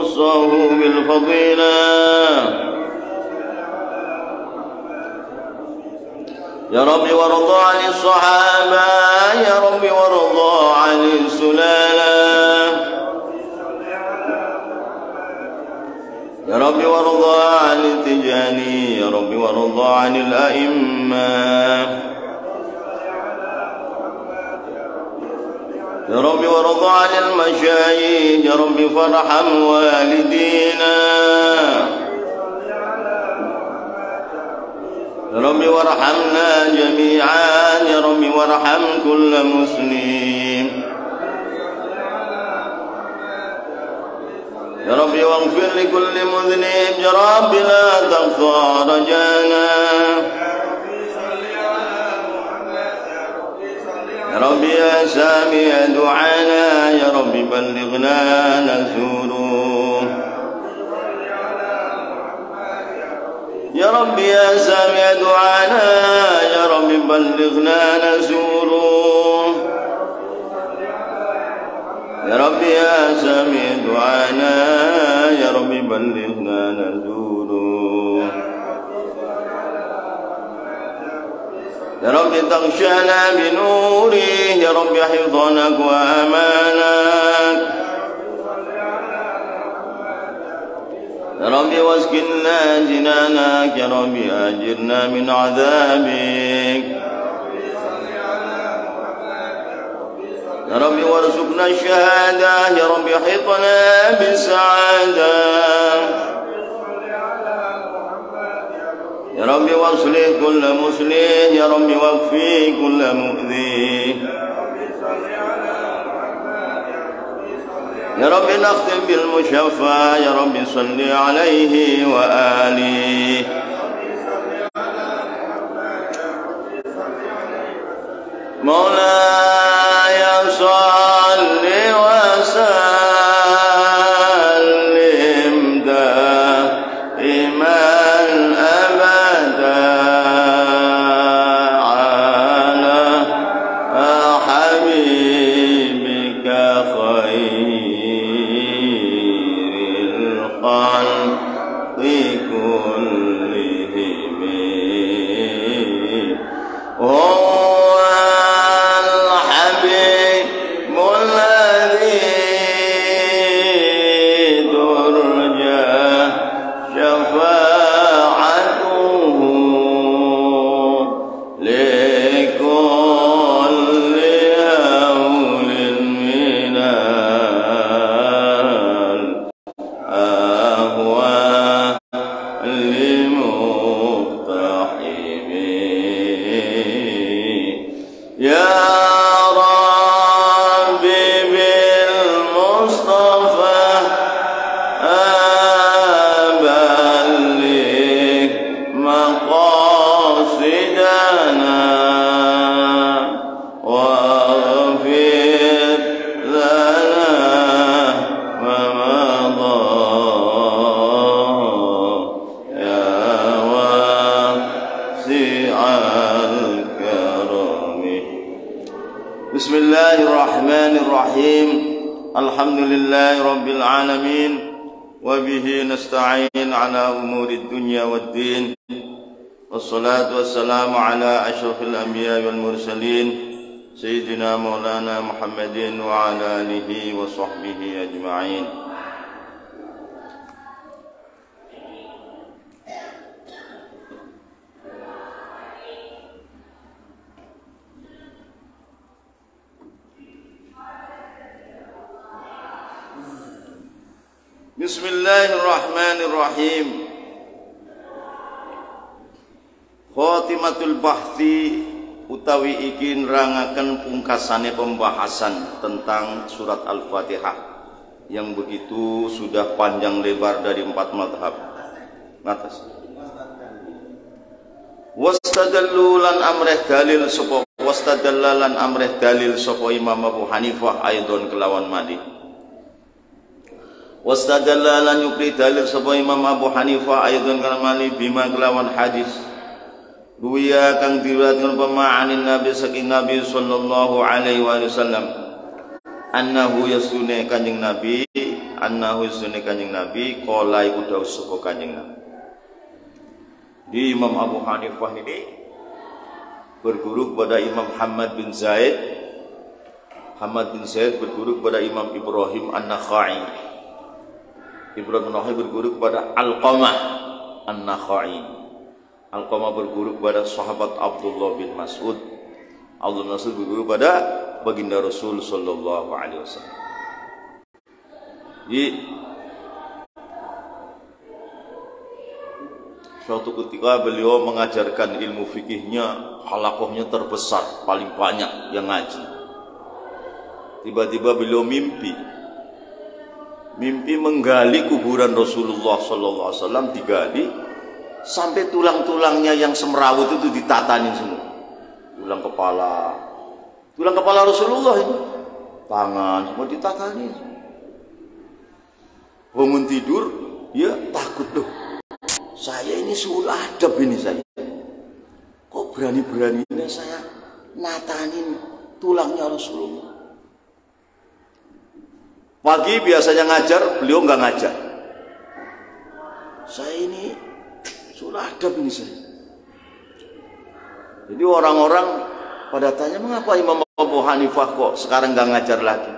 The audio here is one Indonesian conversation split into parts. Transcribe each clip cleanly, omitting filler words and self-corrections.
خصه بالفضيلة. يا رب وارض عن الصحابة، يا رب وارض عن السلالة، يا رب وارض عن التجاني، يا رب وارض عن الأئمة، يا رب وارض عن المشايخ، يا رب فارحم والدينا، يا رب وارحمنا جميعا، يا رب وارحم كل مسلم، يا رب واغفر لكل مذنب، يا رب لا تقطع رجانا، يا رب يا سامع دعانا، يا رب بلغنا نزوره، يا رب يا سامع دعانا، يا رب بلغنا نزوره، يا رب يا سامع دعانا، يا رب بلغنا نزوره، يا رب تغشانا بنوره، يا رب حفظناك وأمانك، يا رب واسكننا جنانك، يا رب أجرنا من عذابك، يا رب وارزقنا الشهادة، يا رب حطنا بالسعادة، يا رب واصلح كل مسلم، يا رب واكفي كل مؤذي، يا رب نختم بالمشفى، يا رب صل عليه وآله. مولاي صل وسلم دائما أبدا على حبيبك خير الخلق كلهم. هو الحبيب الذي ترجى شفاعته لكل هول من الأهوال المقتحم. يا ربي بالمصطفى أبلغ مقاصدنا واغفر لنا ما مضى يا واسع الكرم. بسم الله الرحمن الرحيم. الحمد لله رب العالمين، وبه نستعين على أمور الدنيا والدين، والصلاة والسلام على أشرف الأنبياء والمرسلين سيدنا مولانا محمد وعلى آله وصحبه أجمعين. Bismillahirrahmanirrahim. Khotimatul bahthi utawi iki nerangaken pungkasane pembahasan tentang surat Al-Fatihah yang begitu sudah panjang lebar dari 4 madhab. Atas. Wastadallalan amreh dalil sapa wastadallalan amreh dalil sapa Imam Abu Hanifah aidon kelawan madi. Wastadallalan yukri dalil sapa Imam Abu Hanifah aidon kelawan madi bima kelawan hadis. Ruya kang diriwayatkan pema'anin Nabi saking Nabi sallallahu alaihi wasallam annahu yasune kanjeng Nabi annahu sunni kanjeng Nabi qala iku dawuh sapa kanjeng Nabi. Di Imam Abu Hanifah ini berguru kepada Imam Hamad bin Zaid. Hamad bin Zaid berguru kepada Imam Ibrahim An-Nakhai. Ibrahim An-Nakhai berguru kepada Alqamah An-Nakhai. Alqamah berguru kepada sahabat Abdullah bin Mas'ud. Abdullah bin Mas'ud berguru kepada baginda Rasul sallallahu alaihi wasallam. Suatu ketika beliau mengajarkan ilmu fikihnya, halakohnya terbesar, paling banyak yang ngaji. Tiba-tiba beliau mimpi menggali kuburan Rasulullah sallallahu alaihi wasallam, digali sampai tulang-tulangnya yang semrawut itu ditatanin semua. Tulang kepala Rasulullah itu, tangan semua ditatanin. Bangun tidur, ya takut loh. Saya ini suul adab ini saya. Kok berani-beraninya saya natanin tulangnya Rasulullah. Pagi biasanya ngajar, beliau nggak ngajar. Saya ini suul adab ini saya. Jadi orang-orang pada tanya, mengapa Imam Abu Hanifah kok sekarang nggak ngajar lagi?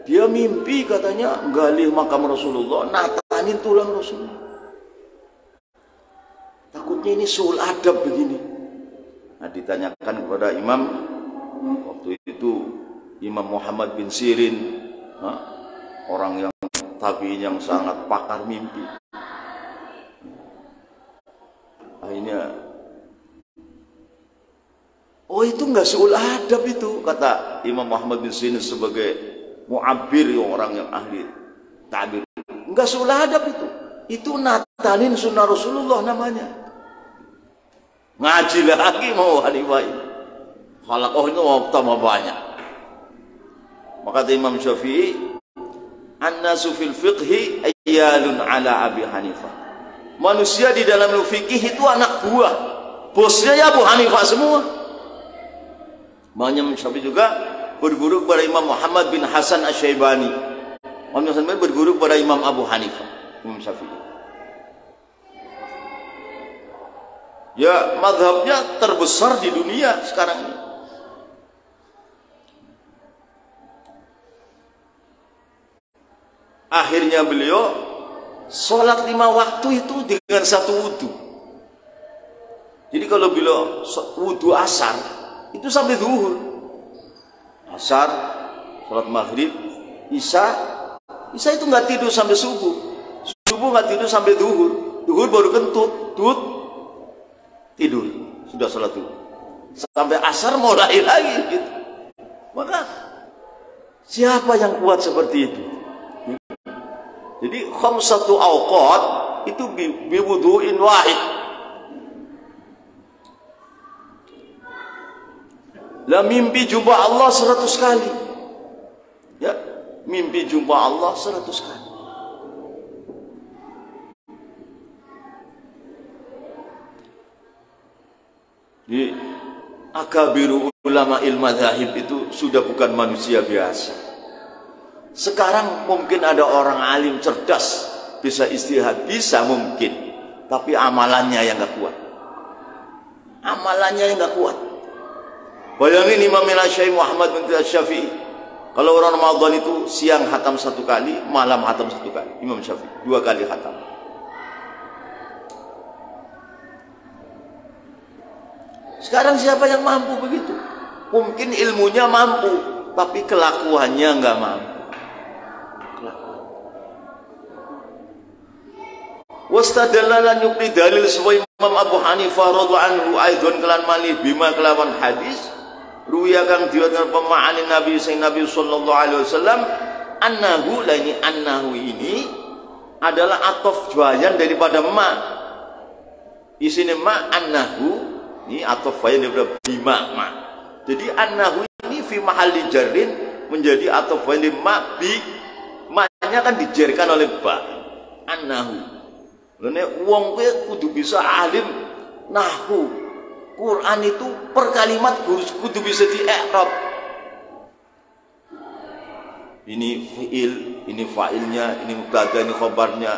Dia mimpi katanya gali makam Rasulullah, natanin tulang Rasulullah. Takutnya ini suul adab begini. Nah, ditanyakan kepada Imam waktu itu, Imam Muhammad bin Sirin, orang yang tabi'in yang sangat pakar mimpi. Akhirnya, oh itu enggak suul adab itu, kata Imam Muhammad bin Sirin sebagai mu'abbir, orang yang ahli ta'bir. Enggak suul adab itu natanin sunnah Rasulullah namanya. Ngaji lagi mau Hanifah ini, halakohnya mau tambah banyak. Maka kata Imam Syafi'i, an-nasu fil fiqhi ayyalun ala Abi Hanifah. Manusia di dalam fikih itu anak buah, bosnya ya Abu Hanifah semua. Imam Syafi'i juga berguru kepada Imam Muhammad bin Hasan Asy-Syaibani. Imam Syafi'i berguru kepada Imam Abu Hanifah. Imam Syafi'i. Ya, mazhabnya terbesar di dunia sekarang ini. Akhirnya beliau sholat 5 waktu itu dengan satu wudu. Jadi kalau beliau wudu asar itu sampai zuhur. Asar, sholat maghrib, isya itu nggak tidur sampai subuh. Subuh nggak tidur sampai zuhur. Zuhur baru kentut, tidur, sudah sholat zuhur. Sampai asar mulai lagi gitu. Maka siapa yang kuat seperti itu? Jadi khamsatu awqat itu biwudu'in wahid. Lah mimpi jumpa Allah 100 kali. Ya, mimpi jumpa Allah 100 kali. Di akabiru ulama ilmadzahib itu sudah bukan manusia biasa. Sekarang mungkin ada orang alim cerdas bisa istihad, bisa mungkin, tapi amalannya yang nggak kuat. Amalannya yang nggak kuat. Bayangin Imam Syafi'i Muhammad bin Syafi'i, kalau orang Ramadan itu siang khatam 1 kali, malam khatam 1 kali. Imam Syafi'i 2 kali khatam. Sekarang siapa yang mampu begitu? Mungkin ilmunya mampu, tapi kelakuannya nggak mampu. Wastadalla lan yukli dalil sebuah Imam Abu Hanifah radhiyallahu anhu aidon kelan malih bima kelawan hadis ruwiya kang diriwayatkan pema'ani Nabi sallallahu alaihi wasallam annahu ini adalah atof jawayan daripada ma. Isine ma annahu ini atof jawayan daripada bima ma. Jadi annahu ini fi mahalli jarrin menjadi atof jawayan ma bi, ma-nya kan dijarkan oleh ba. Annahu nek wong kuwi kudu bisa alim nahwu. Quran itu per kalimat kudu bisa di i'rab. Ini fi'il, ini fa'ilnya, ini mubtada, ini khabarnya,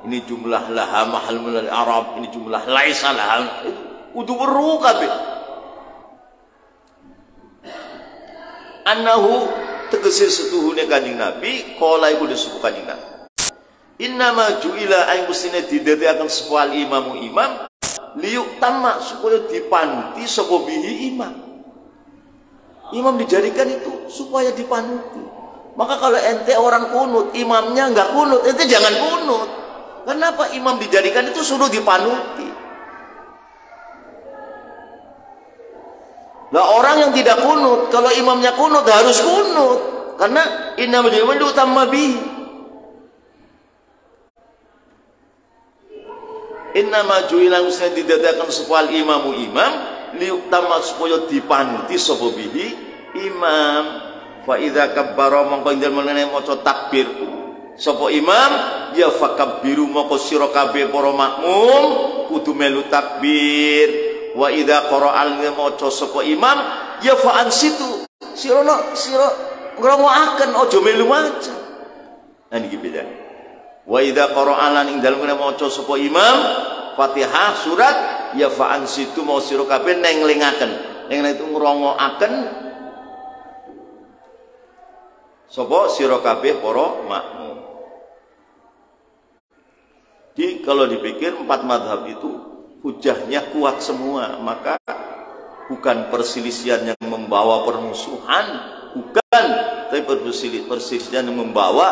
ini jumlah laha mahal minal i'rab, ini jumlah laisa laha. Kudu weruh kabeh. Annahu tegese setuhune Kanjeng Nabi, kala iku disebut Kanjeng Nabi. Innama ju'ila ay musine didadekaken sapa imamu imam liyuk tamak supaya dipanuti sapa bihi imam. Imam dijadikan itu supaya dipanuti. Maka kalau ente orang kunut, imamnya enggak kunut, ente jangan kunut. Kenapa? Imam dijadikan itu suruh dipanuti. Lah orang yang tidak kunut, kalau imamnya kunut harus kunut. Karena innama ju'ila liyuk tamak bihi. Innama ju'ila muslim didadakan supaya imamu imam liyuk tamak supaya dipanuti sapa bihi imam. Fa idza kabbara mongko indal menene maca takbir sapa imam ya fakabbiru mongko sira kabeh para makmum kudu melu takbir. Wa idza qara'al maca sapa imam ya fa ansitu sira ngrungokaken aja melu maca. Nah niki beda. Wa idza qara'al ing dalem maca sapa imam Fatihah surat ya fa ansitu mau sira kabeh nenglingaken. Ning itu ngrungokaken sapa sira kabeh para makmum. Jadi kalau dipikir 4 mazhab itu hujahnya kuat semua, maka bukan perselisihan yang membawa permusuhan, bukan, tapi perselisihan yang membawa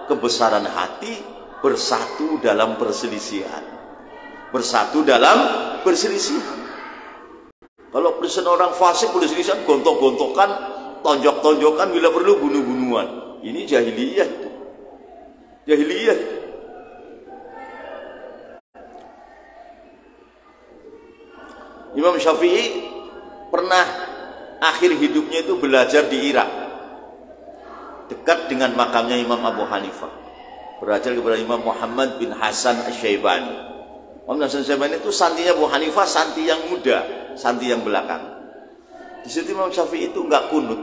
kebesaran hati, bersatu dalam perselisihan. Bersatu dalam perselisihan. Kalau perselisihan orang fasik, perselisihan gontok-gontokan, tonjok-tonjokan, bila perlu bunuh-bunuhan. Ini jahiliyah itu. Jahiliyah. Imam Syafi'i pernah akhir hidupnya itu belajar di Irak, dekat dengan makamnya Imam Abu Hanifah. Belajar kepada Imam Muhammad bin Hasan Asy-Syaibani. Imam Hasan Asy-Syaibani itu santinya Abu Hanifah, santi yang muda, santi yang belakang. Di situ Imam Syafi'i itu enggak kunut.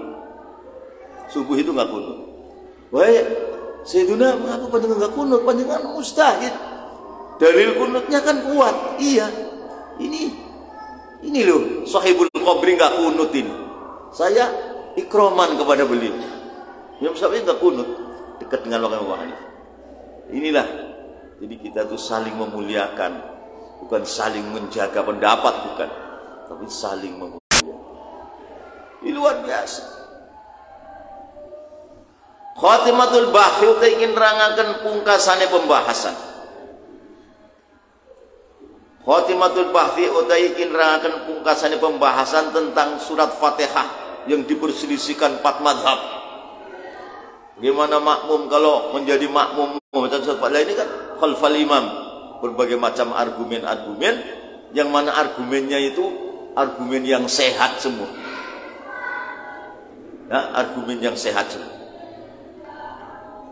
Subuh itu enggak kunut. Wahai Sayyiduna, mengapa panjenengan enggak kunut? Panjenengan mustahid. Dalil kunutnya kan kuat. Iya. Ini loh, Sahibul Qabri enggak kunut ini. Saya ikroman kepada beliau. Imam Syafi'i enggak kunut, dekat dengan orang Abu Hanifah. Inilah. Jadi kita tuh saling memuliakan, bukan saling menjaga pendapat, bukan, tapi saling memuliakan. Ini luar biasa. Khatimatul bahthi ingin nerangaken pungkasane pembahasan. Khatimatul bahthi ingin nerangaken pungkasane pembahasan tentang surat Fatihah yang diperselisihkan 4 mazhab. Gimana makmum kalau menjadi makmum membaca surat Fatihah ini kan khalfal imam, berbagai macam argumen-argumen, yang mana argumennya itu argumen yang sehat semua. Nah, argumen yang sehat semua.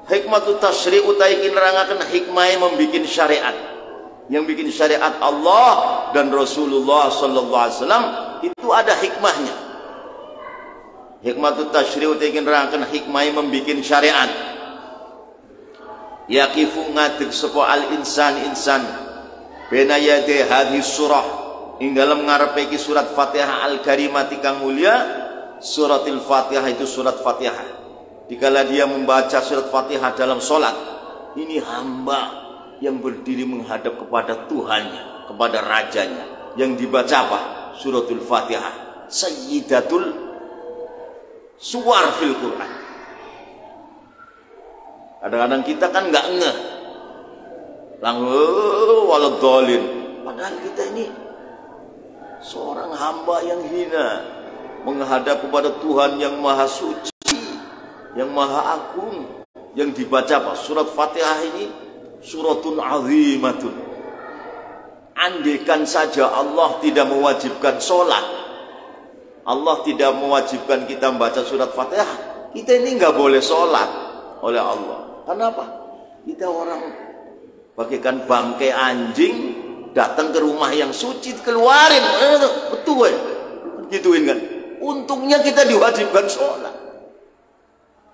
Hikmatut tasyri' utawi nerangaken hikmah membikin syariat. Yang bikin syariat Allah dan Rasulullah sallallahu alaihi wasallam itu ada hikmahnya. Hikmatut tasyri' utawi nerangaken hikmah membikin syariat. Yaqifu ngadeg sapa al insan bena yadi hadhihi surah ing dalem ngarepe iki surat Fatihah al-Karimah kang mulia. Suratul Fatihah itu surat Fatihah. Dikala dia membaca surat Fatihah dalam sholat, ini hamba yang berdiri menghadap kepada Tuhannya, kepada Rajanya. Yang dibaca apa? Suratul Fatihah, Sayyidatul Suwar fil Quran. Kadang-kadang kita kan nggak ngeh, langsung waladhdallin. Padahal kita ini seorang hamba yang hina, menghadap kepada Tuhan yang maha suci, yang maha agung. Yang dibaca apa? Surat Fatihah ini suratun azimatun. Andaikan saja Allah tidak mewajibkan sholat, Allah tidak mewajibkan kita membaca surat Fatihah, kita ini nggak boleh sholat oleh Allah. Kenapa? Kita orang bagaikan bangkai anjing datang ke rumah yang suci, keluarin, betul ya? Gituin kan? Untungnya kita diwajibkan sholat.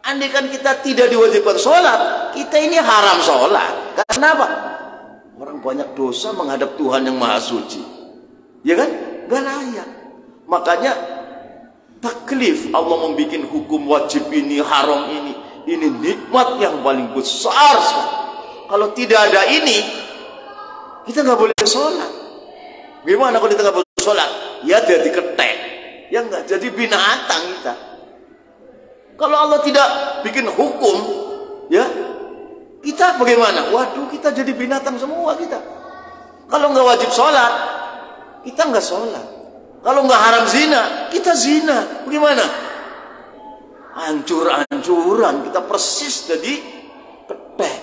Andai kan kita tidak diwajibkan sholat, kita ini haram sholat. Kenapa? Orang banyak dosa menghadap Tuhan yang maha suci, ya kan? Gak layak. Makanya taklif, Allah membuat hukum wajib ini, haram ini nikmat yang paling besar sekali. Kalau tidak ada ini, kita nggak boleh sholat. Gimana kalau kita nggak boleh sholat? Ya jadi ketek, ya nggak jadi binatang kita. Kalau Allah tidak bikin hukum, ya kita bagaimana? Waduh, kita jadi binatang semua kita. Kalau nggak wajib sholat, kita nggak sholat. Kalau nggak haram zina, kita zina. Bagaimana? Hancur-hancuran, kita persis jadi ketek.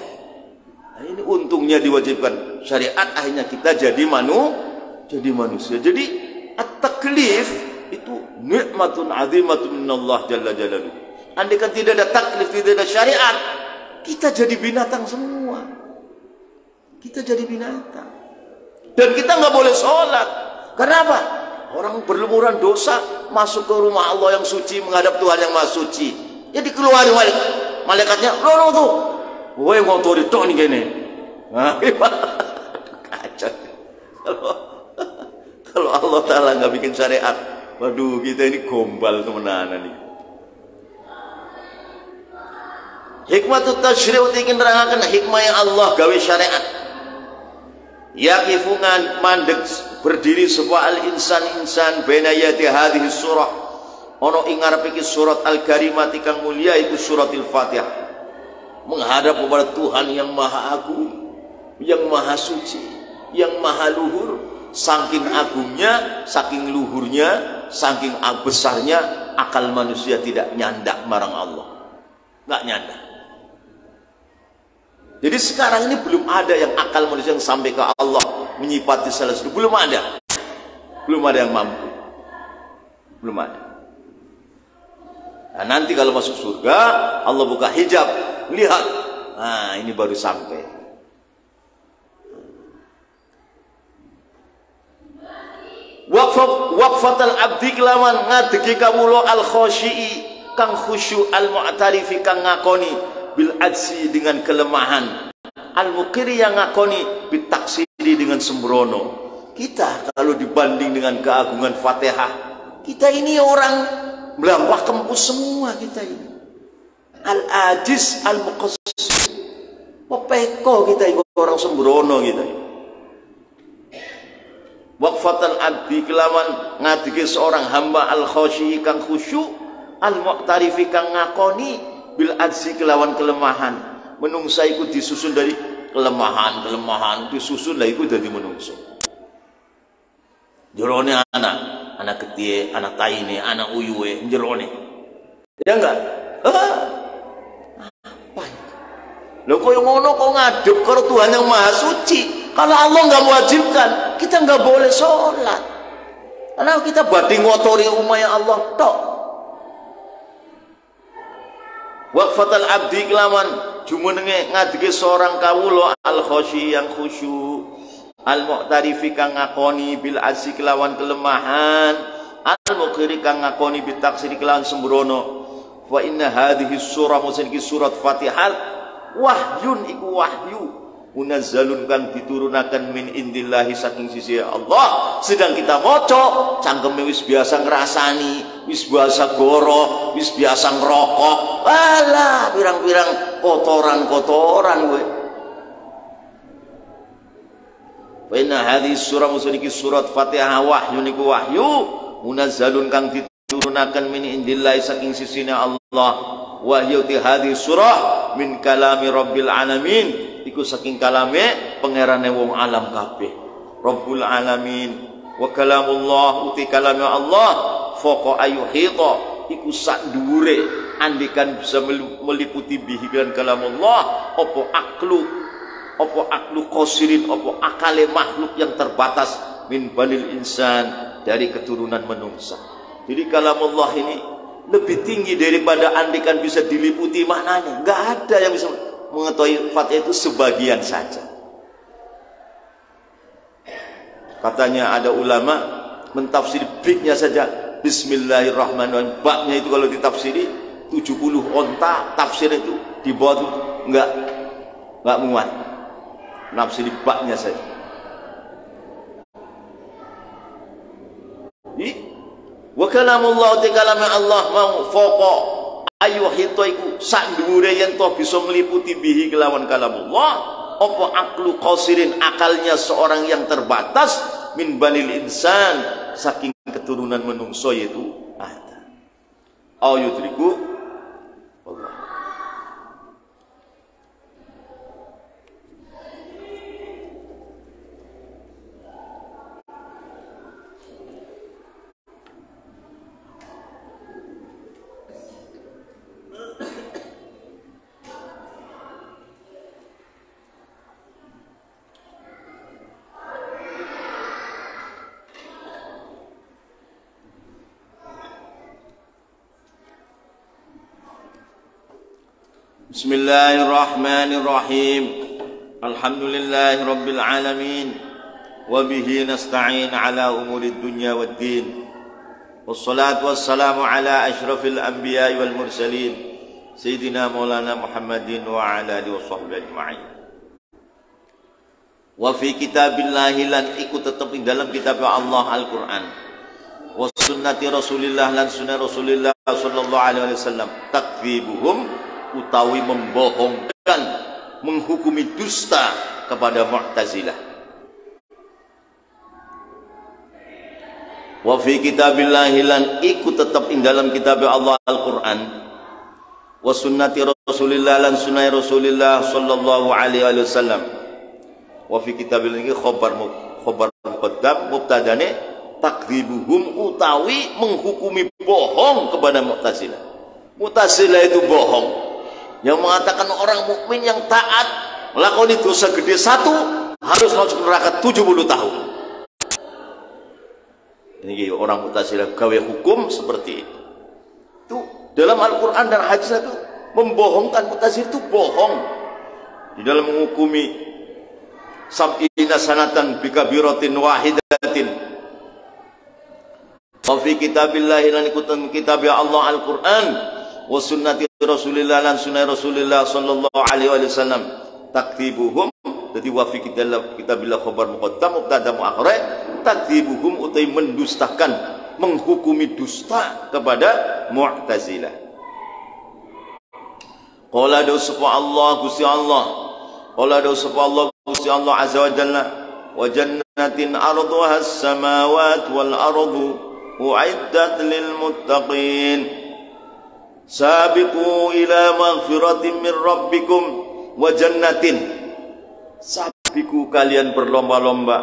Nah, ini untungnya diwajibkan syariat, akhirnya kita jadi manusia. Jadi at-taklif itu nikmatun azimatun minallah jalla jalaluhu. Andai kan tidak ada taklif, tidak ada syariat, kita jadi binatang semua. Kita jadi binatang. Dan kita nggak boleh sholat. Kenapa? Orang berlumuran dosa masuk ke rumah Allah yang suci, menghadap Tuhan yang maha suci. Jadi keluar malaikatnya, lo tuh, gue ngotori tok nih gini. Nah, kacau. Kalau Allah Ta'ala nggak bikin syariat, waduh, kita ini gombal temenan nih. Hikmatut tasyri'u ingin nerangaken hikmah yang Allah gawe syariat. Yaqifungan mandek berdiri sebuah al-insan baina yati hadhihi surah. Ono ing ngarep iki surat Al-Karimah kang mulia itu surat Al-Fatihah. Menghadap kepada Tuhan yang Maha Agung, yang Maha Suci, yang Maha Luhur. Saking agungnya, saking luhurnya, saking besarnya, akal manusia tidak nyandak marang Allah. Enggak nyandak. Jadi sekarang ini belum ada yang akal manusia yang sampai ke Allah menyifati salah satu. Belum ada. Belum ada yang mampu. Belum ada. Nah, nanti kalau masuk surga, Allah buka hijab, lihat. Nah, ini baru sampai. Waqfatal abdi kelawan ngadegi kawula al khosyi kang khusyuk al mu'tarifi kang ngakoni bil ajsi dengan kelemahan, al mukiri yang ngakoni bitaksiri dengan sembrono. Kita kalau dibanding dengan keagungan Fatihah, kita ini orang melampah kempus semua kita ini. Al ajiz al muqassir, pepeko kita ini, orang sembrono kita ini. Waqfatal abdi kelawan ngadege seorang hamba al khosyi kang khusyuk al mu'tarifi kang ngakoni bil ajzi kelawan kelemahan. Menungsa iku disusun dari kelemahan disusun lah iku dadi menungso. Jerone anak ketiye, anak taine, anak uyuwe jerone. Ya enggak? Apa itu? Lho koyo ngono kok ngadep karo Tuhan yang Maha Suci. Kalau Allah nggak mewajibkan, kita nggak boleh sholat. Karena kita badhe ngotori umay Allah tok. Waqfatal abdi kelawan jumenenge ngadege seorang kawula al khosyi yang khusyuk, al mu'tarifi kang ngakoni bil asyi kelawan kelemahan, al muqiri kang ngakoni bitaksiri kelawan sembrono. Wa inna hadhihi surah musaniki surat Fatihah wahyun iku wahyu munazzalun kang diturunaken min indillahi saking sisi Allah. Sedang kita maca cangkeme wis biasa ngrasani, wis biasa goro, wis biasa ngerokok. Alah, pirang-pirang kotoran-kotoran kowe. Wa inna hadhihi surah musaniki surat Fatihah wahyu niku wahyu munazzalun kang diturunaken min indillahi saking sisine Allah. Wahyu ti hadhihi surah min kalami rabbil alamin, iku saking kalame pangerane wong alam kabeh. Rabbul alamin wa kalamullah uti kalame Allah faqa ayuhita iku sak dhuwure andikan bisa meliputi bihi kan kalamullah apa aklu qasirin, apa akale makhluk yang terbatas min banil insan dari keturunan manusia. Jadi kalamullah ini lebih tinggi daripada andikan bisa diliputi maknanya. Enggak ada yang bisa mengetahui Fatihah itu sebagian saja. Katanya ada ulama mentafsir biknya saja Bismillahirrahmanirrahim, baknya itu kalau ditafsiri 70 onta tafsir itu dibawa itu enggak muat. Nafsiri baknya saja. Wa kalamullah te kalame Allah mau foko ayu hito iku sak dhuwure yen to bisa meliputi bihi kelawan kalamullah apa aklu qasirin akalnya seorang yang terbatas min banil insan saking keturunan menungso yaitu ada. Au yudriku Allah. Bismillahirrahmanirrahim. Alhamdulillahi rabbil alamin. Wa bihi nasta'in ala umurid dunya waddin. Wassalatu wassalamu ala asyrafil anbiya'i wal mursalin Sayyidina Maulana Muhammadin wa ala alihi wa sahbihi ajma'in. Wa fi kitabillahi lan ikut tetap di dalam kitab Allah Al-Quran. Wa sunnati Rasulillah lan sunnah Rasulillah sallallahu alaihi wasallam takdzibuhum utawi membohongkan, menghukumi dusta kepada Mu'tazilah. Wa fi kitabillahi lan iku tetap ing dalam kitab Allah Al-Quran. Wa sunnati Rasulillah lan sunnah Rasulillah sallallahu alaihi wasallam. Wa fi kitabillahi khabar muqaddam mubtadane takdzibuhum utawi menghukumi bohong kepada Mu'tazilah. Mu'tazilah itu bohong. Yang mengatakan orang mukmin yang taat lakoni dosa gede 1 harus masuk neraka 70 tahun. Ini orang Mu'tazilah gawe hukum seperti itu. Itu dalam Al-Quran dan hadis itu membohongkan. Mu'tazilah itu bohong di dalam menghukumi sab'ina sanatan bikabiratin wahidatin. Wa fi kitabillahi lan ikutan kitab Allah Al-Quran wa sunnati Rasulillah lan sunnah Rasulillah sallallahu alaihi wasallam takdzibuhum. Jadi wa fi kitabillah khabar muqaddam mubtada muakhir takdzibuhum utai mendustakan, menghukumi dusta kepada Mu'tazilah. Qala do sapa Allah Gusti Allah, qala do sapa Allah Gusti Allah azza wa jalla wa jannatin arduha as-samawati wal ardu u'iddat lil muttaqin. Sabiqu ila maghfiratin min rabbikum wa jannatin. Sabiqu kalian berlomba-lomba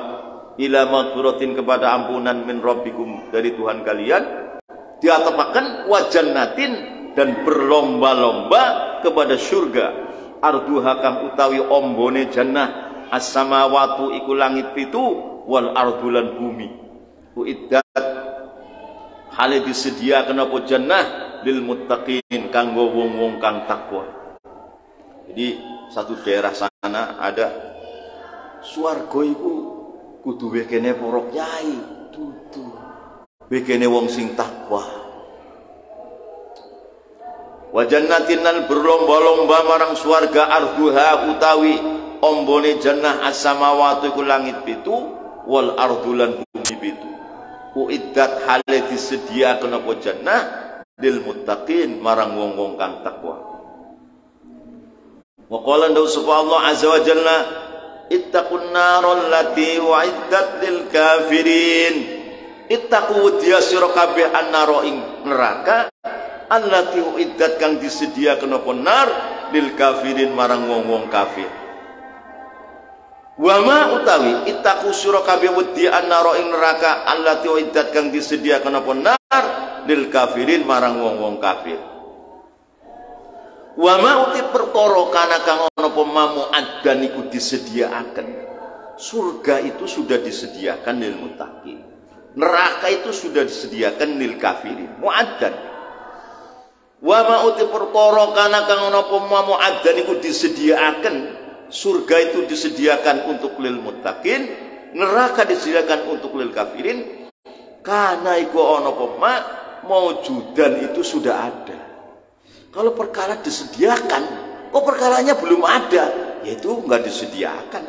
ila maghfiratin kepada ampunan min rabbikum dari Tuhan kalian. Diatapakan wa jannatin dan berlomba-lomba kepada surga. Arduha kang utawi ombone jannah as-samawatu iku langit pitu wal ardulan bumi. Uiddat hale disediakan apa jannah lil muttaqin kanggo wong-wong kang takwa. Jadi satu daerah sana ada swarga iku kudu wekene para kyai, dudu wekene wong sing takwa. Wa jannatin berlomba-lomba marang swarga arduha utawi ombone jannah as-samawati iku langit pitu wal ardulan bumi pitu. Uiddat hale disediakan apa jannah lil muttaqin marang wong-wong kang takwa. Wa qala ndaw sapa Allah azza wa jalla ittaqun naral lati wa'iddat lil kafirin. Ittaqu dia sira kabeh annara ing neraka allati uiddat kang disediakan apa nar lil kafirin marang wong-wong kafir. Wa ma utawi ittaqu sira kabeh wedi annara ing neraka allati uiddat kang disediakan apa nar lil kafirin marang wong-wong kafir. Wa ma uti perkara kana kang ana apa mu'addan iku disediakan. Surga itu sudah disediakan lil muttaqin. Neraka itu sudah disediakan lil kafirin. Mu'addan. Wa ma uti perkara kana kang ana apa mu'addan iku disediakan. Surga itu disediakan untuk lil muttaqin, neraka disediakan untuk lil kafirin. Karena iku ana apa maujudan itu sudah ada. Kalau perkara disediakan, kok perkaranya belum ada, yaitu nggak disediakan.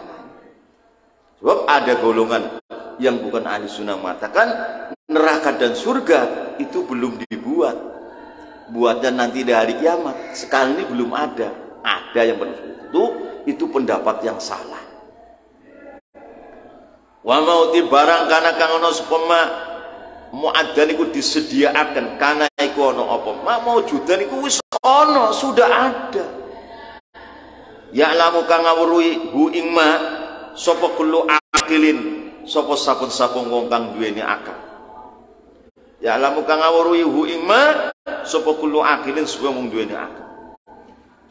Sebab ada golongan yang bukan ahli sunnah mengatakan neraka dan surga itu belum dibuat, buatnya nanti di hari kiamat. Sekarang ini belum ada. Ada yang itu pendapat yang salah. Wa mauti barang kana kang ana supama muaddan iku disediakan kana iku ana apa ma maujudan iku wis ana, sudah ada. Ya'lamu kang ngawruhi hu ing ma sapa kullu akilin, sapa saben-saben wong kang duweni akal. Ya'lamu kang ngawruhi hu ing ma sapa kullu akilin, sapa wong duweni akal.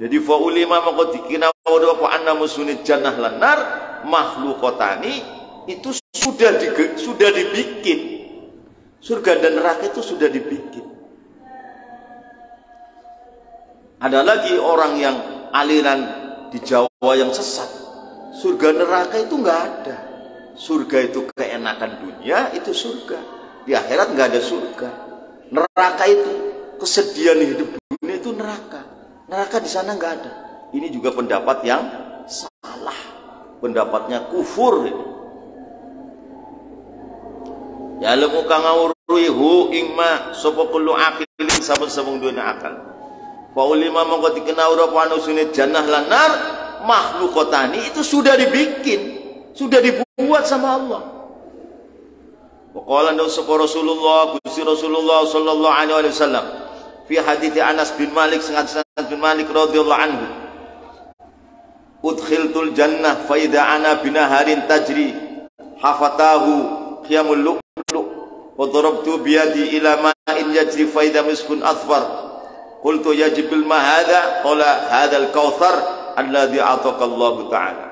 Jadi fa ulima moko dikina apa anna musunid jannah lanar makhlukotani itu sudah dibikin. Surga dan neraka itu sudah dibikin. Ada lagi orang yang aliran di Jawa yang sesat. Surga neraka itu nggak ada. Surga itu keenakan dunia, itu surga. Di akhirat nggak ada surga. Neraka itu kesedihan hidup dunia, itu neraka. Neraka di sana nggak ada. Ini juga pendapat yang salah. Pendapatnya kufur. Ya lemu kang ngawruhi hu ingma sapa kullu aqilin saben-saben duwe akal. Fa ulima mongko dikenal ora panusune jannah lan nar makhlukotani itu sudah dibikin, sudah dibuat sama Allah. Waqala sapa Rasulullah Gusti Rasulullah sallallahu alaihi wasallam fi hadits Anas bin Malik sangat Anas bin Malik radhiyallahu anhu. Udkhiltul jannah fa idza ana binaharin tajri hafatahu qiyamul lu'lu wa darabtu bi yadi ila ma'in yajri fa idza miskun asfar qultu ya jibril ma hadha qala hadha al-kautsar alladhi ataka Allah ta'ala.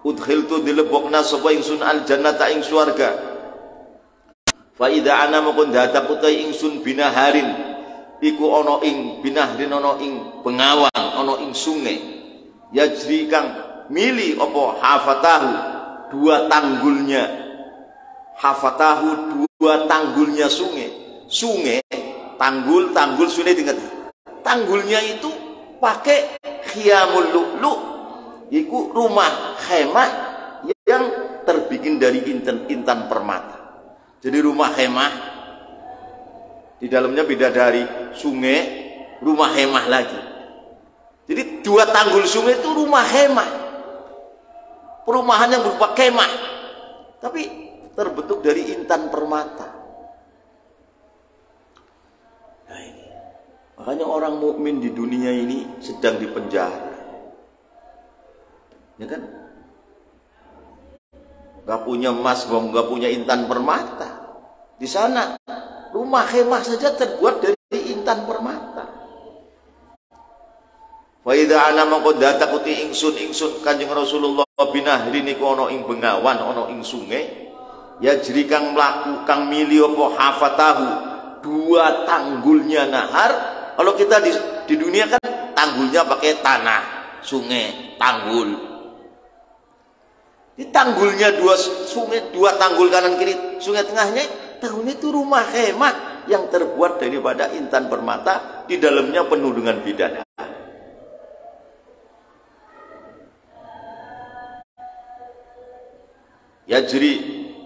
Udkhiltu dilebokna sapa ingsun al jannata ing swarga fa idza ana mukun dadak utai ingsun binaharin iku ana ing binahrin ana ing bengawan ana ing sungai yajri kang mili apa hafatahu dua tanggulnya, hafatahu dua tanggulnya sungai tanggul sungai tingkat tanggulnya itu pakai khiyamul lu'lu, itu rumah khemah yang terbikin dari intan permata. Jadi rumah khemah di dalamnya bidadari, sungai, rumah khemah lagi. Jadi dua tanggul sungai itu rumah khemah, perumahan yang berupa khemah, tapi terbentuk dari intan permata. Nah ini, makanya orang mukmin di dunia ini sedang dipenjara, ya kan? Gak punya emas, gak punya intan permata. Di sana rumah khemah saja terbuat dari intan permata. Wa idza ana mangko datakuti ingsun Kanjeng Rasulullah binahri niku ana ing bengawan ana ing sungai yajri kang mlaku kang mili apa hafatahu dua tanggulnya nahar. Kalau kita di dunia kan tanggulnya pakai tanah, sungai, tanggul. Di tanggulnya dua sungai, dua tanggul kanan kiri, sungai tengahnya tanggulnya itu rumah khemah yang terbuat daripada intan permata, di dalamnya penuh dengan bidadari. Yajri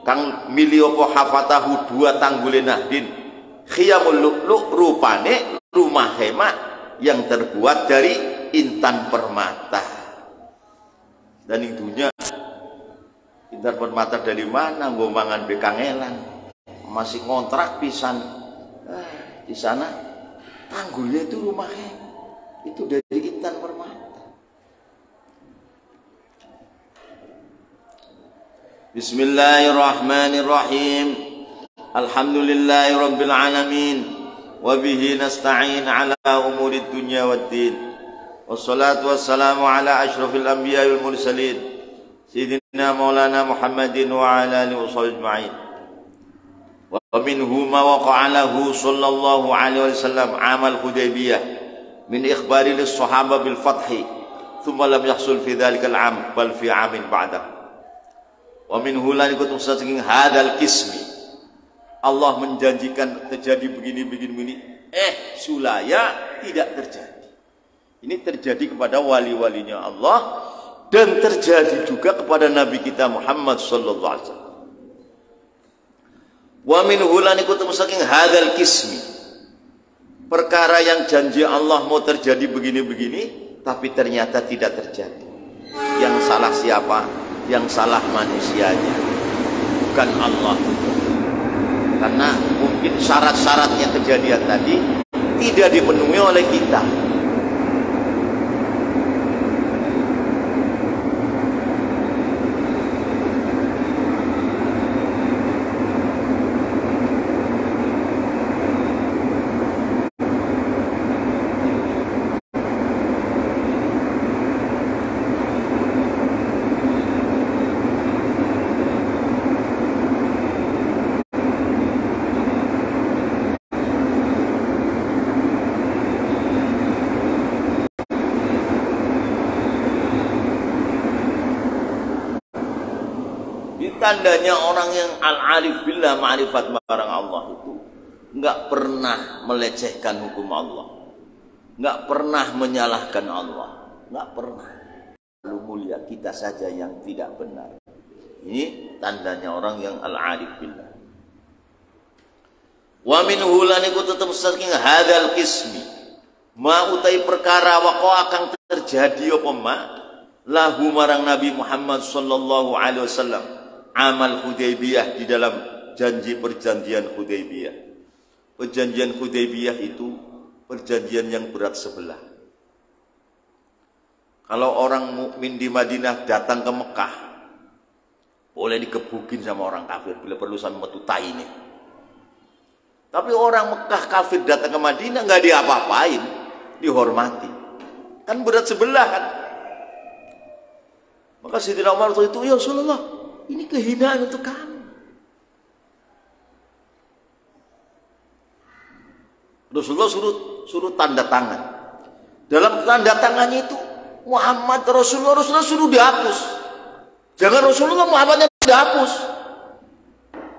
kang mili apa hafatahu dua tanggule nahdin khiyamul lu'lu rupane rumah khemah yang terbuat dari intan permata. Dan itunya intan permata dari mana? Nggo mangan bekangelan, masih ngontrak pisan. Di sana tanggulnya itu rumah khemah itu dari intan permata. Bismillahirrahmanirrahim. Alhamdulillahi rabbil alamin. Wa bihi nasta'in ala umurid dunya waddin. Wassalatu wassalamu ala asyrafil anbiya wal mursalin Sayyidina Maulana Muhammadin wa ala alihi wa sahbihi ajma'in. Wa minhu ma waqa'a lahu sallallahu alaihi wasallam amal Hudaybiyah min ikhbari lis sahaba bil fathi thumma lam yahsul fi dhalika al 'am bal fi 'amin ba'dahu. Wa min hulan ikut saking hadal kismi Allah menjanjikan terjadi begini sulaya tidak terjadi. Ini terjadi kepada wali-walinya Allah dan terjadi juga kepada Nabi kita Muhammad sallallahu alaihi wasallam. Wa min hulani kutum saking hadzal kismi, perkara yang janji Allah mau terjadi begini-begini tapi ternyata tidak terjadi. Yang salah siapa? Yang salah manusianya, bukan Allah. Karena mungkin syarat-syaratnya kejadian tadi tidak dipenuhi oleh kita. Tandanya orang yang al-arif billah, ma'rifat barang Allah itu enggak pernah melecehkan hukum Allah, enggak pernah menyalahkan Allah, enggak pernah. Lalu mulia, kita saja yang tidak benar. Ini tandanya orang yang al-arif billah. Wa min hulaniku tetap saking hadal kismi, ma utai perkara waqo akan terjadi apa ma lahu marang Nabi Muhammad sallallahu alaihi wasallam amal Hudaybiyah, di dalam janji perjanjian Hudaybiyah. Perjanjian Hudaybiyah itu perjanjian yang berat sebelah. Kalau orang mukmin di Madinah datang ke Mekah, boleh dikebukin sama orang kafir bila perlu sama metutai ini. Tapi orang Mekah kafir datang ke Madinah nggak diapa-apain, dihormati. Kan berat sebelah kan. Maka Sayyidina Umar itu, ya Rasulullah, ini kehinaan untuk kamu. Rasulullah suruh tanda tangan. Dalam tanda tangannya itu Muhammad Rasulullah suruh dihapus. Jangan Rasulullah Muhammadnya dihapus.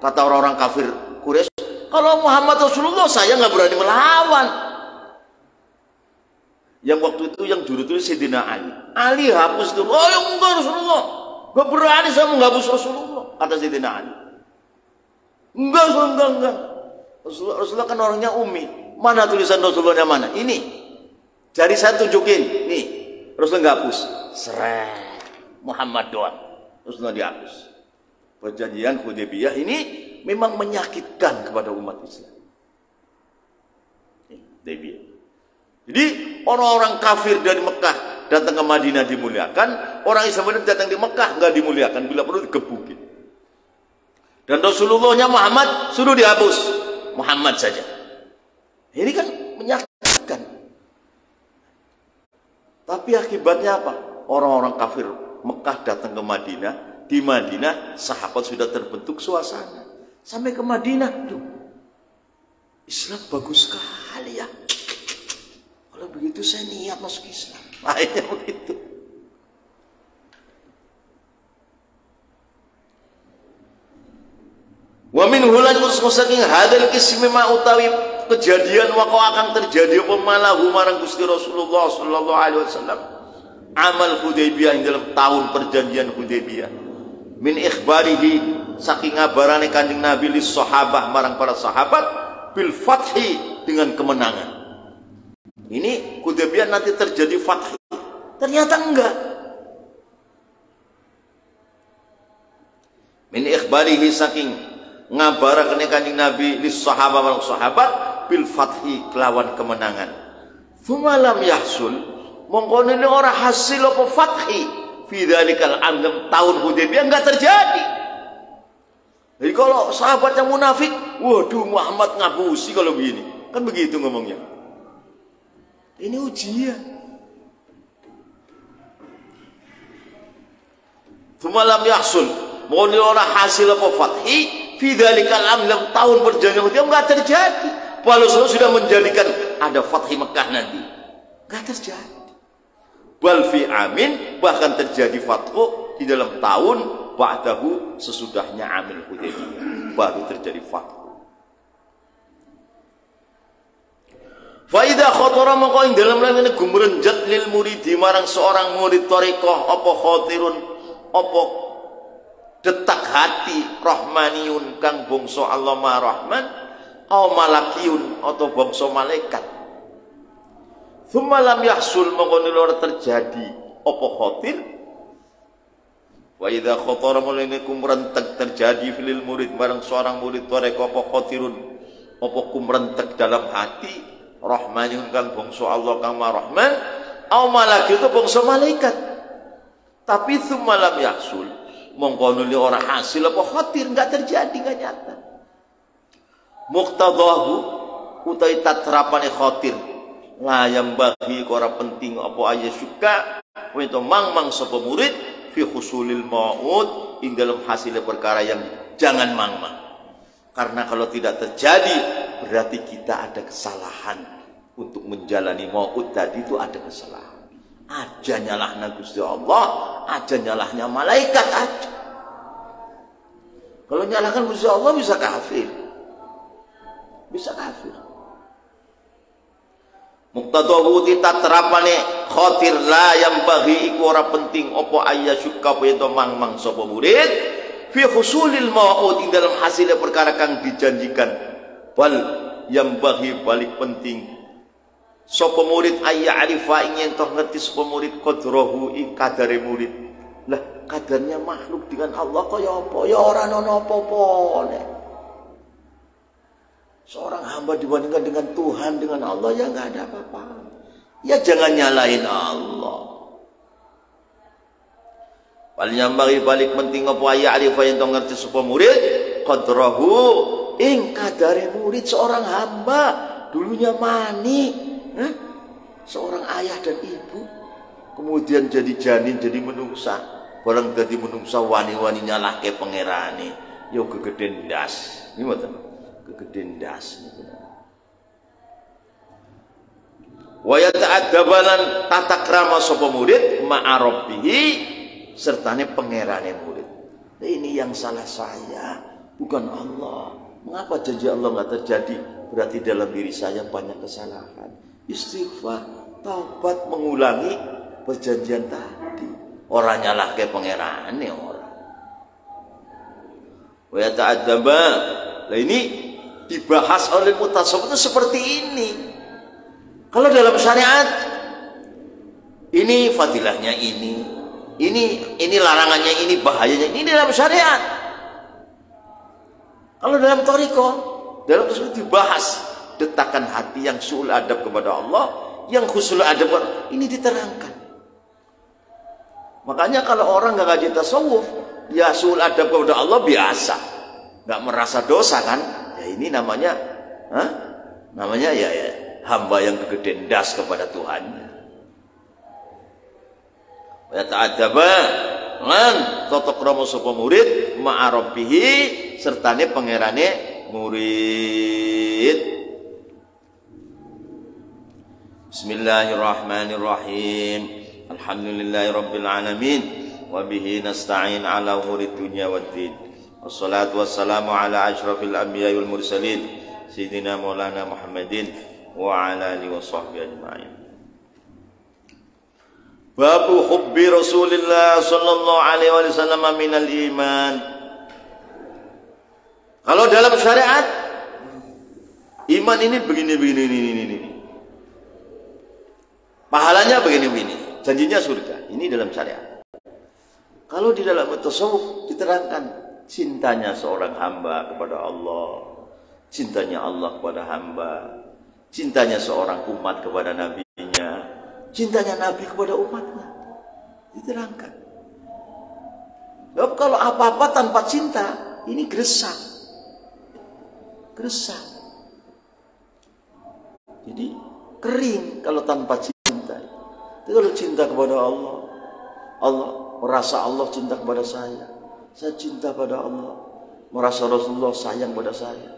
Kata orang-orang kafir Quraisy, kalau Muhammad Rasulullah saya nggak berani melawan. Yang waktu itu yang juru itu Sayyidina Ali. Ali hapus itu. Oh yang enggak Rasulullah. Gak berani saya menghapus Rasulullah, kata Sayyidina Ali. Enggak. Rasulullah kan orangnya umi. Mana tulisan Rasulullahnya mana? Ini. Jari saya tunjukin. Nih. Rasulullah nggak hapus. Seret. Muhammad doang. Rasulullah dihapus. Perjanjian Hudaybiyah ini memang menyakitkan kepada umat Islam. Hudaybiyah. Jadi orang-orang kafir dari Mekah datang ke Madinah dimuliakan, orang Islam datang di Mekah nggak dimuliakan, bila perlu digebukin. Dan Rasulullahnya Muhammad suruh dihapus, Muhammad saja. Ini kan menyakitkan. Tapi akibatnya apa? Orang-orang kafir Mekah datang ke Madinah, di Madinah sahabat sudah terbentuk suasana. Sampai ke Madinah, tuh, Islam bagus sekali ya. Kalau begitu saya niat masuk Islam. Akhirnya begitu. Wa min hulan saking hadal kismi ma utawi kejadian waqo akan terjadi apa malahu marang Gusti Rasulullah sallallahu alaihi wasallam amal Hudaybiyah dalam tahun perjanjian Hudaybiyah. Min ikhbarihi saking ngabarane Kanjeng Nabi lis sahabah marang para sahabat bil fathi dengan kemenangan. Ini Hudaybiyah nanti terjadi fath. Ternyata enggak. Min ikhbarihi saking ngabarakane Kanjeng Nabi lis sahabah marang sahabat bil fathi kelawan kemenangan. Fumalam yahsul mongko ini ora hasil apa fathi fi dzalikal am tahun Hudaybiyah enggak terjadi. Jadi kalau sahabat yang munafik, waduh Muhammad ngapusi kalau begini. Kan begitu ngomongnya. Ini ujian. Fumalam yahsul mau ini ora hasil apa fathi fi dzalikal am tahun perjanjian Hudaybiyah enggak terjadi. Walau sudah menjadikan ada fathi Mekah nanti. Enggak terjadi. Bal fi amin bahkan terjadi fathu di dalam tahun ba'dahu sesudahnya amil Hudaybiyah baru terjadi fathu. Fa idza khatara maka ing dalem lan gumrenjet lil muridi marang seorang murid thariqah apa khatirun apa detak hati rahmaniyun kang bangsa Allah Maha Rahman au malakiyun atau bangsa malaikat. Tsumma lam yahsul maka ora terjadi apa khatir. Wa idza khatara mulane kumrentek terjadi fil murid barang seorang murid thariqah apa khatirun apa kumrentek dalam hati rahmaniyun kan bangsa Allah kang Maha Rahman au malakiyun itu bangsa malaikat. Tapi tsumma lam yahsul mongko nuli ora hasil apa khatir, enggak terjadi, enggak nyata. Muqtadahu utai tatrapane khatir la yang bagi ora penting apa aya suka itu mang sapa murid fi husulil maut ing dalam hasil perkara yang jangan mang-mang. Karena kalau tidak terjadi berarti kita ada kesalahan untuk menjalani maut tadi, itu ada kesalahan. Aja nyalahna Gusti Allah, aja nyalahnya malaikat aja. Kalau nyalahkan Gusti Allah bisa kafir. Bisa kafir. Muqtadahu tatrapane khatir la yang bagi iku ora penting apa ayyasyukka itu mang sapa murid fi husulil maut ing dalam hasil perkara kang dijanjikan. Bal yang bagi balik penting sapa murid ayya arifa ing toh ngerti sapa murid qadrahu ing kadare murid. Lah kadarnya makhluk dengan Allah kaya apa? Ya ora ana apa-apa. Seorang hamba dibandingkan dengan Tuhan, dengan Allah, ya nggak ada apa-apa. Ya jangan nyalain Allah. Paling yang balik penting apa ya arif yang tahu ngerti supaya murid qadrahu ing kadare murid seorang hamba dulunya mani, seorang ayah dan ibu, kemudian jadi janin, jadi menungsa. Barang jadi menungsa wani-wani nyalahke pangerane, yo kegeden ndas. Gimana? Kegeden das. Wa yata'addabalan tata krama sapa murid ma'a rabbihi sertane pangerane murid. Nah, ini yang salah saya, bukan Allah. Mengapa janji Allah enggak terjadi? Berarti dalam diri saya banyak kesalahan. Istighfar, taubat, mengulangi perjanjian tadi. Ora nyalahke pangerane ora. Wa yata'addaba. Nah ini dibahas oleh mutasawwif itu seperti ini. Kalau dalam syariat ini fadilahnya ini larangannya, ini bahayanya, ini dalam syariat. Kalau dalam thariqah, dalam tersebut dibahas detakan hati yang suul adab kepada Allah, yang khusul adab ini diterangkan. Makanya kalau orang nggak ngaji tasawuf, dia suul adab kepada Allah biasa, nggak merasa dosa kan? Ya ini namanya ya hamba yang kegedean das kepada Tuhan. Ya ta'adzaba lan totok romo sapa murid ma'a rabbihi sertane pangerane murid. Bismillahirrahmanirrahim. Alhamdulillahirabbil alamin wa bihi nasta'in ala umuri dunya waddin. Wassalatu wassalamu ala asyrafil anbiya'i wal mursalin sayyidina maulana Muhammadin wa ala alihi wa sahbihi ajma'in. Babu hubbi Rasulillah sallallahu alaihi wasallam minal iman. Kalau dalam syariat iman ini begini. Pahalanya begini. Janjinya surga. Ini dalam syariat. Kalau di dalam tasawuf diterangkan cintanya seorang hamba kepada Allah, cintanya Allah kepada hamba, cintanya seorang umat kepada nabinya, cintanya nabi kepada umatnya, diterangkan. Sebab kalau apa-apa tanpa cinta, ini gersang. Jadi kering kalau tanpa cinta. Tapi kalau cinta kepada Allah, Allah merasa Allah cinta kepada saya cinta pada Allah, merasa Rasulullah sayang pada saya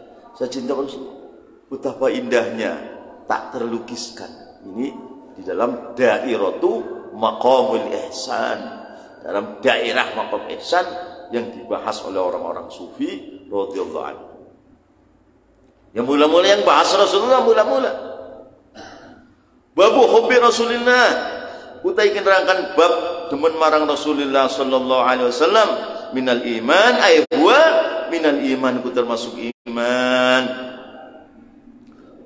cinta pada Rasulullah. Betapa indahnya, tak terlukiskan. Ini di dalam dairatu maqamul ihsan, dalam daerah maqam ihsan yang dibahas oleh orang-orang sufi radhiyallahu anhu. Yang mula-mula yang bahas Rasulullah mula-mula. Babu hubbi Rasulillah, utai kenerangkan bab demen marang Rasulullah sallallahu alaihi wasallam, minal iman ay huwa minal iman, ku termasuk iman.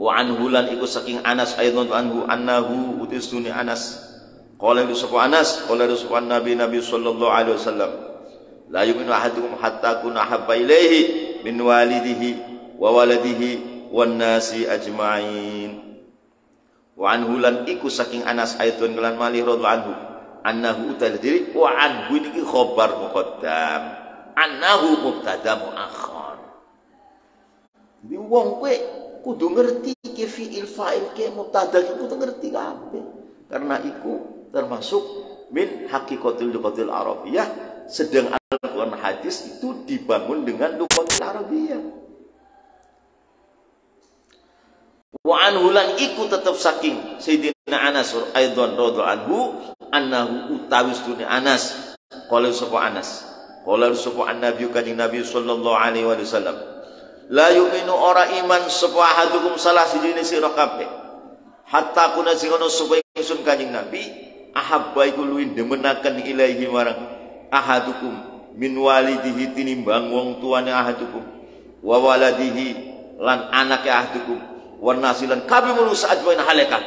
Wa anhu lan iku saking Anas aidon anhu annahu utisuni Anas qala yusufu Anas qala yusufu Nabi sallallahu alaihi wasallam, la yu'minu ahadukum hatta kuna habba ilaihi min walidihi wa waladihi wan nasi ajma'in. Wa anhu lan iku saking Anas aidon kelan malih radhiyallahu anhu annahu tadiri wa anhu iki khabar muqaddam, annahu mubtada muakhar. Di wong kowe kudu ngerti ke fi'il fa'il ke mubtada kudu ngerti kabeh, karena iku termasuk min haqiqatul lughatil arabiyah, sedang Al-Qur'an hadis itu dibangun dengan lughatil arabiyah. Wa anhu lan iku tetap saking Sayyidina Anas aidon radhiyallahu anhu annahu utawi dunia Anas qala sapa Anas qala sapa Nabi kanjeng Nabi sallallahu alaihi wasallam, la yu'minu ora iman sapa ahadukum salah sijine sira kabeh hatta kuna sira sapa ingsun kanjeng Nabi ahabba iku luwih demenaken ilahi marang ahadukum min walidihi tinimbang wong tuane ahadukum wa waladihi lan anake ahadukum wa nasilan kabeh manusa ajmain halakan.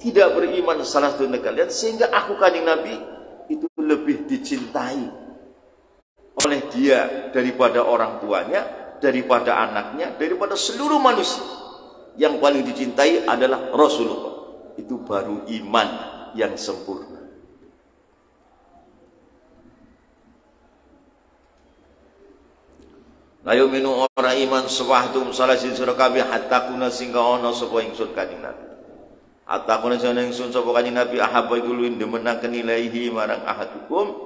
Tidak beriman salah satu kalian sehingga aku kanjeng Nabi itu lebih dicintai oleh dia daripada orang tuanya, daripada anaknya, daripada seluruh manusia. Yang paling dicintai adalah Rasulullah. Itu baru iman yang sempurna. La yu'minu ora iman sawahtum salah sira kabeh hatta kuna singga ana sapa ingsun kanjeng Nabi. Hatta kuna sing ingsun sapa kanjeng Nabi ahabba iku luwih demenaken ilaihi marang ahadukum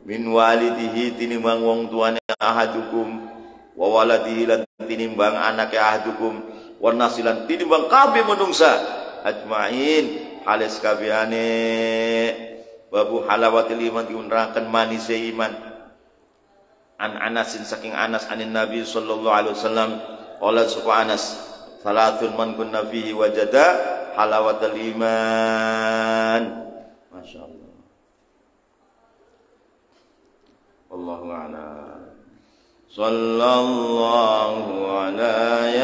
min walidihi tinimbang wong tuane ahadukum wa waladihi lan tinimbang anake ahadukum wa nasilan tinimbang kabeh manungsa ajmain halis kabehane. Babu halawatil iman diunrangkan manise iman. An Anasin saking Anas anin Nabi sallallahu alaihi wasallam qala sapa Anas salatun man kunna fihi wajada halawatul iman. Masyaallah. Allahu a'lam. Sallallahu alaihi